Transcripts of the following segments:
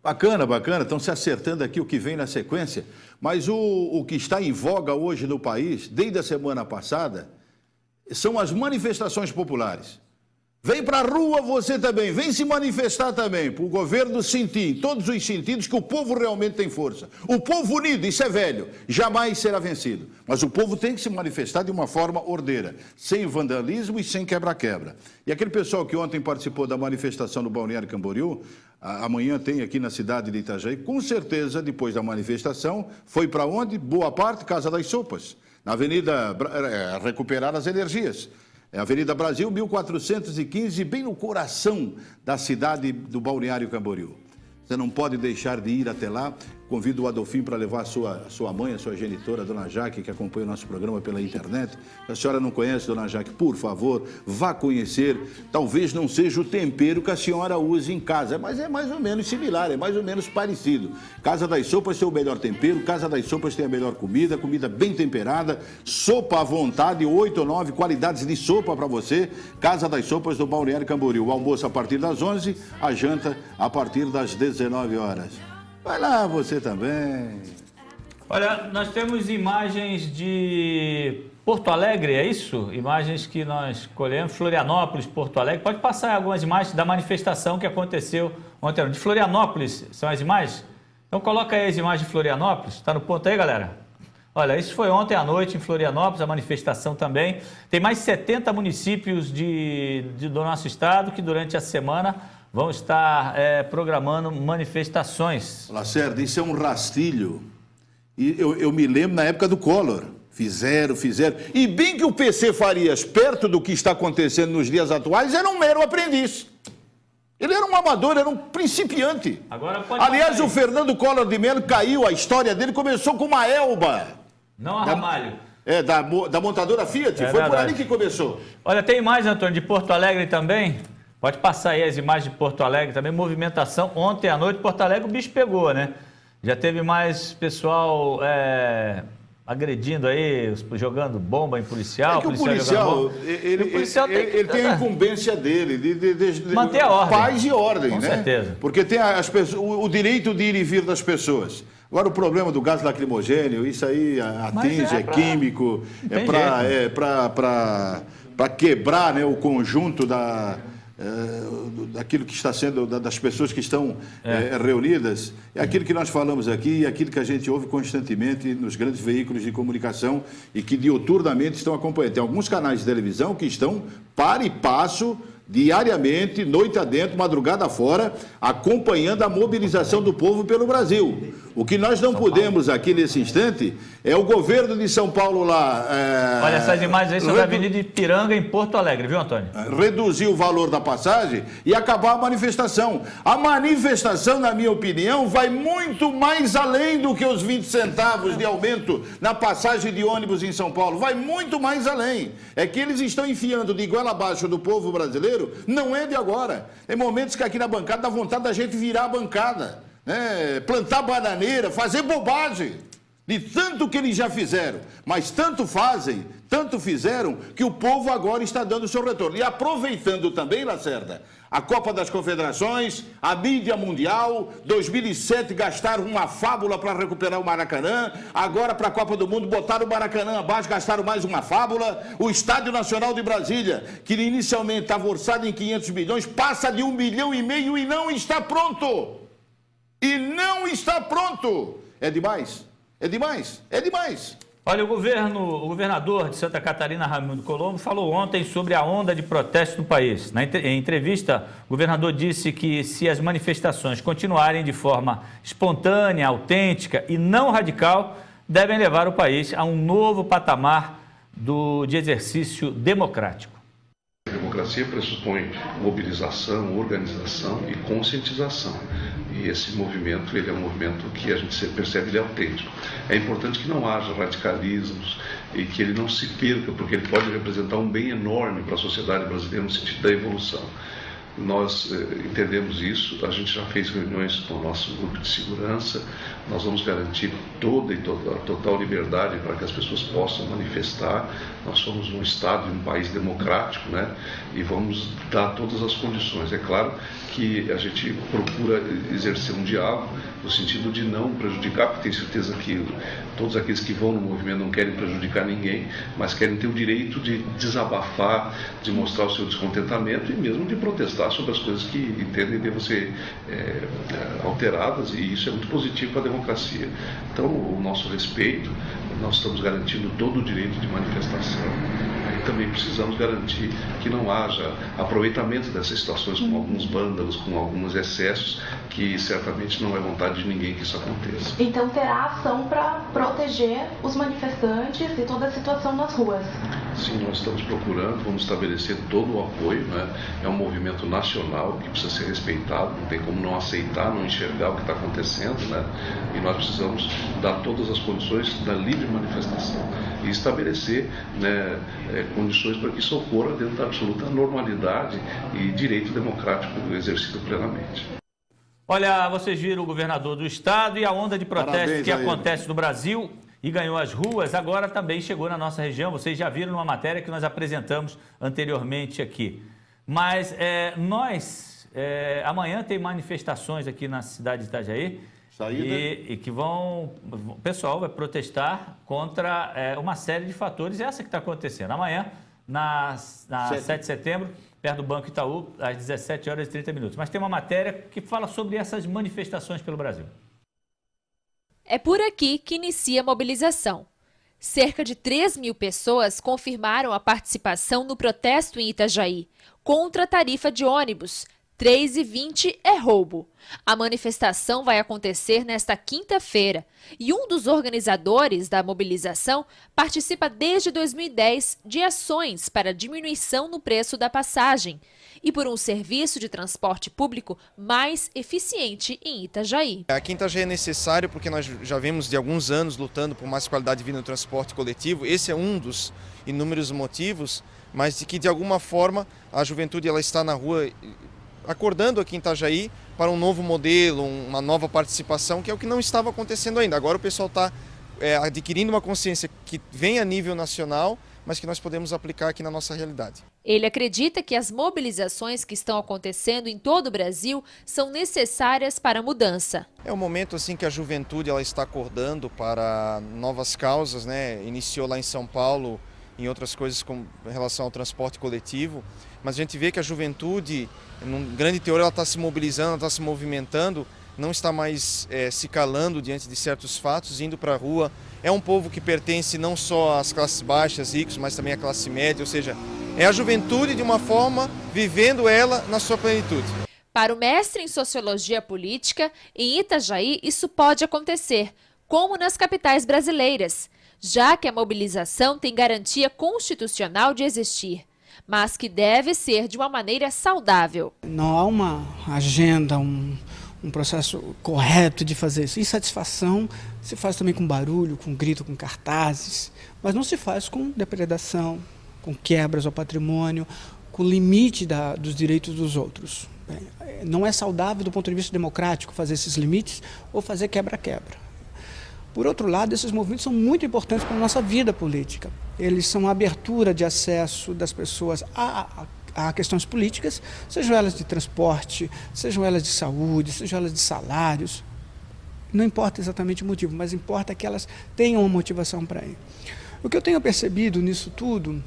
Bacana, bacana. Estão se acertando aqui o que vem na sequência. Mas o que está em voga hoje no país, desde a semana passada, são as manifestações populares. Vem para a rua você também, vem se manifestar também, para o governo sentir, em todos os sentidos, que o povo realmente tem força. O povo unido, isso é velho, jamais será vencido. Mas o povo tem que se manifestar de uma forma ordeira, sem vandalismo e sem quebra-quebra. E aquele pessoal que ontem participou da manifestação no Balneário Camboriú, amanhã tem aqui na cidade de Itajaí, com certeza, depois da manifestação, foi para onde? Boa parte, Casa das Sopas, na Avenida Recuperar as Energias. É a Avenida Brasil, 1415, bem no coração da cidade do Balneário Camboriú. Você não pode deixar de ir até lá. Convido o Adolfinho para levar a sua mãe, a sua genitora, a Dona Jaque, que acompanha o nosso programa pela internet. Se a senhora não conhece, Dona Jaque, por favor, vá conhecer. Talvez não seja o tempero que a senhora use em casa, mas é mais ou menos similar, é mais ou menos parecido. Casa das Sopas tem o melhor tempero, Casa das Sopas tem a melhor comida, comida bem temperada, sopa à vontade, 8 ou 9 qualidades de sopa para você. Casa das Sopas do Balneário Camboriú. O almoço a partir das 11, a janta a partir das 19 horas. Vai lá, você também. Olha, nós temos imagens de Porto Alegre, é isso? Imagens que nós colhemos, Florianópolis, Porto Alegre. Pode passar algumas imagens da manifestação que aconteceu ontem. De Florianópolis, são as imagens? Então coloca aí as imagens de Florianópolis. Está no ponto aí, galera? Olha, isso foi ontem à noite em Florianópolis, a manifestação também. Tem mais 70 municípios do nosso estado que durante a semana vão estar programando manifestações. Lacerda, isso é um rastilho. E eu me lembro na época do Collor. Fizeram. E bem que o PC Farias, perto do que está acontecendo nos dias atuais, era um mero aprendiz. Ele era um amador, era um principiante. Aliás, o Fernando Collor de Mello caiu, a história dele começou com uma Elba. Não a Ramalho. Da montadora Fiat. Foi verdade. Por ali que começou. Olha, tem mais, Antônio, de Porto Alegre também. Pode passar aí as imagens de Porto Alegre também, movimentação. Ontem à noite, Porto Alegre, o bicho pegou, né? Já teve mais pessoal agredindo aí, jogando bomba em policial. É que o policial, ele tem a incumbência dele de manter a ordem. Paz e ordem, com né? certeza. Porque tem o direito de ir e vir das pessoas. Agora, o problema do gás lacrimogêneo, isso aí atinge, químico, para quebrar, né, o conjunto daquilo que está sendo, das pessoas que estão reunidas, é aquilo que nós falamos aqui e aquilo que a gente ouve constantemente nos grandes veículos de comunicação e que diuturnamente estão acompanhando. Tem alguns canais de televisão que estão para e passo diariamente, noite adentro, madrugada fora, acompanhando a mobilização do povo pelo Brasil. O que nós não podemos aqui nesse instante é o governo de São Paulo lá... Olha, essas imagens aí são da Avenida Ipiranga, em Porto Alegre, viu, Antônio? Reduzir o valor da passagem e acabar a manifestação. A manifestação, na minha opinião, vai muito mais além do que os 20 centavos de aumento na passagem de ônibus em São Paulo. Vai muito mais além. É que eles estão enfiando de goela abaixo do povo brasileiro, não é de agora. Tem momentos que aqui na bancada dá vontade da gente virar a bancada, né? Plantar bananeira, fazer bobagem. De tanto que eles já fizeram, mas tanto fizeram, que o povo agora está dando o seu retorno. E aproveitando também, Lacerda, a Copa das Confederações, a mídia mundial, 2007 gastaram uma fábula para recuperar o Maracanã, agora para a Copa do Mundo botaram o Maracanã abaixo, gastaram mais uma fábula, o Estádio Nacional de Brasília, que inicialmente estava orçado em 500 milhões, passa de 1,5 milhão e não está pronto. E não está pronto. É demais. É demais, é demais. Olha, o governador de Santa Catarina, Raimundo Colombo, falou ontem sobre a onda de protestos no país. Em entrevista, o governador disse que se as manifestações continuarem de forma espontânea, autêntica e não radical, devem levar o país a um novo patamar de exercício democrático. A democracia pressupõe mobilização, organização e conscientização. E esse movimento, ele é um movimento que a gente percebe ele é autêntico. É importante que não haja radicalismos e que ele não se perca, porque ele pode representar um bem enorme para a sociedade brasileira no sentido da evolução. Nós entendemos isso, a gente já fez reuniões com o nosso grupo de segurança, nós vamos garantir a total liberdade para que as pessoas possam manifestar. Nós somos um Estado e um país democrático, né? E vamos dar todas as condições. É claro que a gente procura exercer um diálogo no sentido de não prejudicar, porque tenho certeza que todos aqueles que vão no movimento não querem prejudicar ninguém, mas querem ter o direito de desabafar, de mostrar o seu descontentamento e mesmo de protestar sobre as coisas que entendem devam ser alteradas, e isso é muito positivo para a democracia. Então, o nosso respeito, nós estamos garantindo todo o direito de manifestação. E também precisamos garantir que não haja aproveitamento dessas situações com alguns vândalos, com alguns excessos, que certamente não é vontade de ninguém que isso aconteça. Então terá ação para proteger os manifestantes e toda a situação nas ruas? Sim, nós estamos procurando, vamos estabelecer todo o apoio, né? É um movimento nacional que precisa ser respeitado, não tem como não aceitar, não enxergar o que está acontecendo, né? E nós precisamos dar todas as condições da livre manifestação e estabelecer, né, condições para que isso ocorra dentro da absoluta normalidade e direito democrático exercido plenamente. Olha, vocês viram o governador do estado e a onda de protestos que acontece no Brasil e ganhou as ruas, agora também chegou na nossa região. Vocês já viram numa matéria que nós apresentamos anteriormente aqui. Mas amanhã tem manifestações aqui na cidade de Itajaí. E que o pessoal vai protestar contra uma série de fatores, essa que está acontecendo. Amanhã, na 7 de setembro, perto do Banco Itaú, às 17h30. Mas tem uma matéria que fala sobre essas manifestações pelo Brasil. É por aqui que inicia a mobilização. Cerca de 3.000 pessoas confirmaram a participação no protesto em Itajaí contra a tarifa de ônibus. 3,20 é roubo. A manifestação vai acontecer nesta quinta-feira e um dos organizadores da mobilização participa desde 2010 de ações para diminuição no preço da passagem e por um serviço de transporte público mais eficiente em Itajaí. Aqui em Itajaí é necessário porque nós já vemos de alguns anos lutando por mais qualidade de vida no transporte coletivo. Esse é um dos inúmeros motivos, mas de que de alguma forma a juventude ela está na rua acordando aqui em Itajaí para um novo modelo, uma nova participação, que é o que não estava acontecendo ainda. Agora o pessoal está adquirindo uma consciência que vem a nível nacional, mas que nós podemos aplicar aqui na nossa realidade. Ele acredita que as mobilizações que estão acontecendo em todo o Brasil são necessárias para a mudança. É um momento assim que a juventude ela está acordando para novas causas, né? Iniciou lá em São Paulo em outras coisas com relação ao transporte coletivo, mas a gente vê que a juventude, num grande teor, ela está se mobilizando, ela está se movimentando, não está mais se calando diante de certos fatos, indo para a rua. É um povo que pertence não só às classes baixas, ricos, mas também à classe média, ou seja, é a juventude de uma forma, vivendo ela na sua plenitude. Para o mestre em Sociologia Política, em Itajaí isso pode acontecer, como nas capitais brasileiras, já que a mobilização tem garantia constitucional de existir, mas que deve ser de uma maneira saudável. Não há uma agenda, um processo correto de fazer isso. Insatisfação se faz também com barulho, com grito, com cartazes, mas não se faz com depredação, com quebras ao patrimônio, com limite dos direitos dos outros. Não é saudável do ponto de vista democrático fazer esses limites ou fazer quebra-quebra. Por outro lado, esses movimentos são muito importantes para a nossa vida política. Eles são a abertura de acesso das pessoas a questões políticas, sejam elas de transporte, sejam elas de saúde, sejam elas de salários. Não importa exatamente o motivo, mas importa que elas tenham uma motivação para ir. O que eu tenho percebido nisso tudo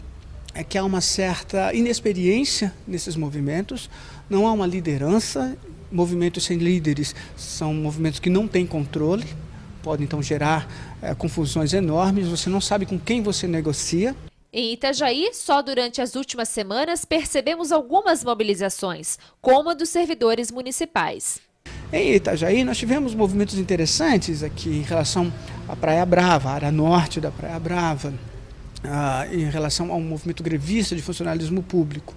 é que há uma certa inexperiência nesses movimentos, não há uma liderança. Movimentos sem líderes são movimentos que não têm controle, podem então gerar confusões enormes, você não sabe com quem você negocia. Em Itajaí, só durante as últimas semanas percebemos algumas mobilizações, como a dos servidores municipais. Em Itajaí nós tivemos movimentos interessantes aqui em relação à Praia Brava, a área norte da Praia Brava, em relação ao movimento grevista de funcionalismo público.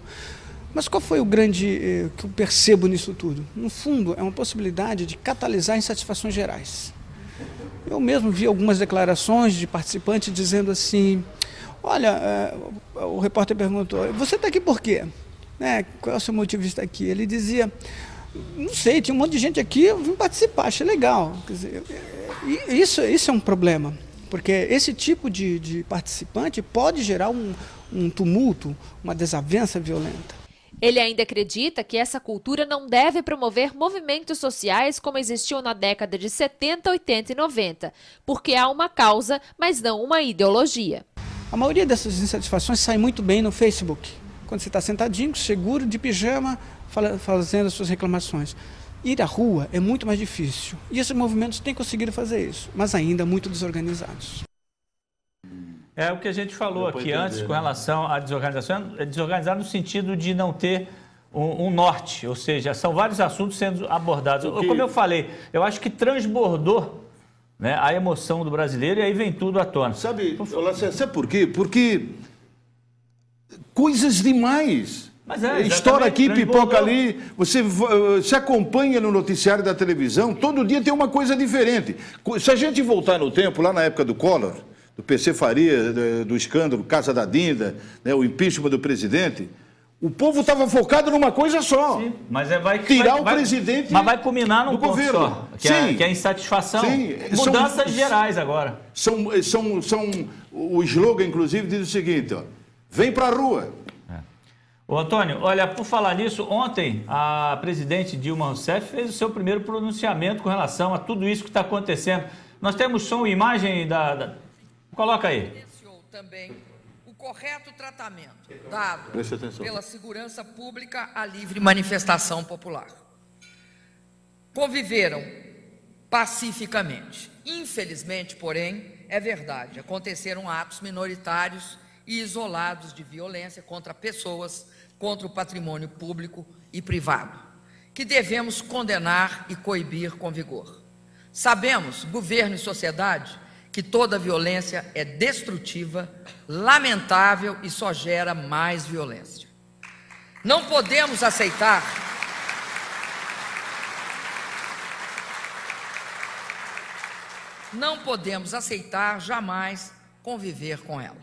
Mas qual foi o grande que eu percebo nisso tudo? No fundo, é uma possibilidade de catalisar insatisfações gerais. Eu mesmo vi algumas declarações de participantes dizendo assim, olha, o repórter perguntou, você está aqui por quê? né, qual é o seu motivo de estar aqui? Ele dizia, não sei, tinha um monte de gente aqui, eu vim participar, achei legal. Quer dizer, isso é um problema, porque esse tipo de participante pode gerar um tumulto, uma desavença violenta. Ele ainda acredita que essa cultura não deve promover movimentos sociais como existiam na década de 70, 80 e 90, porque há uma causa, mas não uma ideologia. A maioria dessas insatisfações sai muito bem no Facebook, quando você está sentadinho, seguro, de pijama, fazendo as suas reclamações. Ir à rua é muito mais difícil, e esses movimentos têm conseguido fazer isso, mas ainda muito desorganizados. É o que a gente falou aqui antes com relação à desorganização, é desorganizar no sentido de não ter um norte, ou seja, são vários assuntos sendo abordados. Como eu falei, eu acho que transbordou, né, a emoção do brasileiro e aí vem tudo à tona. Sabe por quê? Porque coisas demais. Mas estoura aqui, pipoca ali, você se acompanha no noticiário da televisão, todo dia tem uma coisa diferente. Se a gente voltar no tempo, lá na época do Collor, do PC Faria, do escândalo, Casa da Dinda, né, o impeachment do presidente, o povo estava focado numa coisa só. Sim, mas tirar o presidente. Mas vai culminar num ponto governo. Só, que é a insatisfação. Sim. Mudanças gerais agora. O slogan, inclusive, diz o seguinte, ó, vem para a rua. Ô, Antônio, olha, por falar nisso, ontem a presidente Dilma Rousseff fez o seu primeiro pronunciamento com relação a tudo isso que está acontecendo. Nós temos som e imagem Coloca aí. Evidenciou também o correto tratamento dado pela segurança pública à livre manifestação popular. Conviveram pacificamente. Infelizmente, porém, é verdade, aconteceram atos minoritários e isolados de violência contra pessoas, contra o patrimônio público e privado, que devemos condenar e coibir com vigor. Sabemos, governo e sociedade, que toda violência é destrutiva, lamentável e só gera mais violência. Não podemos aceitar jamais conviver com ela.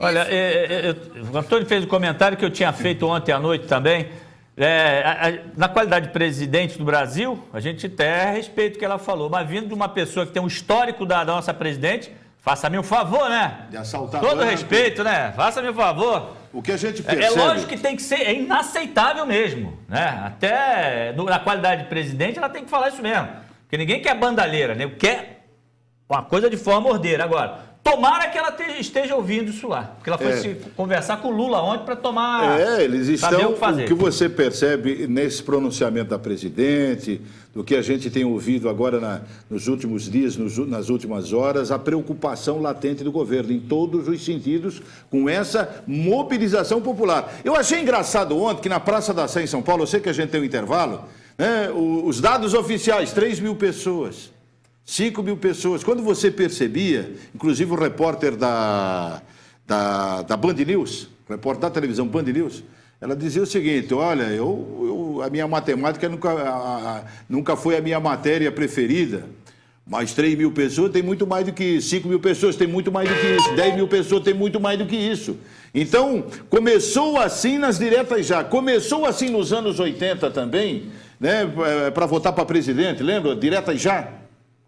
Olha, o Antônio fez um comentário que eu tinha feito ontem à noite também. Na qualidade de presidente do Brasil, a gente até respeita o que ela falou, mas vindo de uma pessoa que tem um histórico da nossa presidente, faça-me um favor, né? De assaltar todo respeito, né? Faça-me um favor. O que a gente percebe... É lógico que tem que ser, é inaceitável mesmo, né? Até na qualidade de presidente ela tem que falar isso mesmo, porque ninguém quer bandalheira, né? Quer uma coisa de forma ordeira. Agora, tomara que ela esteja ouvindo isso lá, porque ela foi se conversar com o Lula ontem para tomar... eles estão... saber o que fazer. O que você percebe nesse pronunciamento da presidente, do que a gente tem ouvido agora nos últimos dias, nas últimas horas, a preocupação latente do governo, em todos os sentidos, com essa mobilização popular. Eu achei engraçado ontem que na Praça da Sé, em São Paulo, eu sei que a gente tem um intervalo, né, os dados oficiais, 3.000 pessoas. 5.000 pessoas. Quando você percebia, inclusive o repórter da Band News, o repórter da televisão Band News, ela dizia o seguinte, olha, a minha matemática nunca foi a minha matéria preferida, mas 3.000 pessoas tem muito mais do que isso, 5.000 pessoas tem muito mais do que isso, 10.000 pessoas tem muito mais do que isso. Então, começou assim nas diretas já, começou assim nos anos 80 também, né, para votar para presidente, lembra? Diretas já.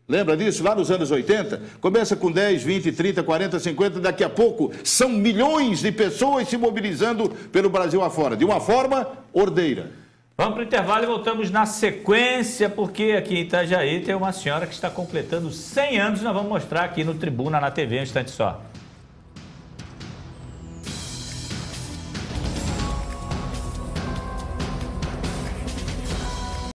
Lembra disso? Lá nos anos 80? Começa com 10, 20, 30, 40, 50, daqui a pouco são milhões de pessoas se mobilizando pelo Brasil afora, de uma forma ordeira. Vamos para o intervalo e voltamos na sequência, porque aqui em Itajaí tem uma senhora que está completando 100 anos, nós vamos mostrar aqui no Tribuna, na TV, um instante só.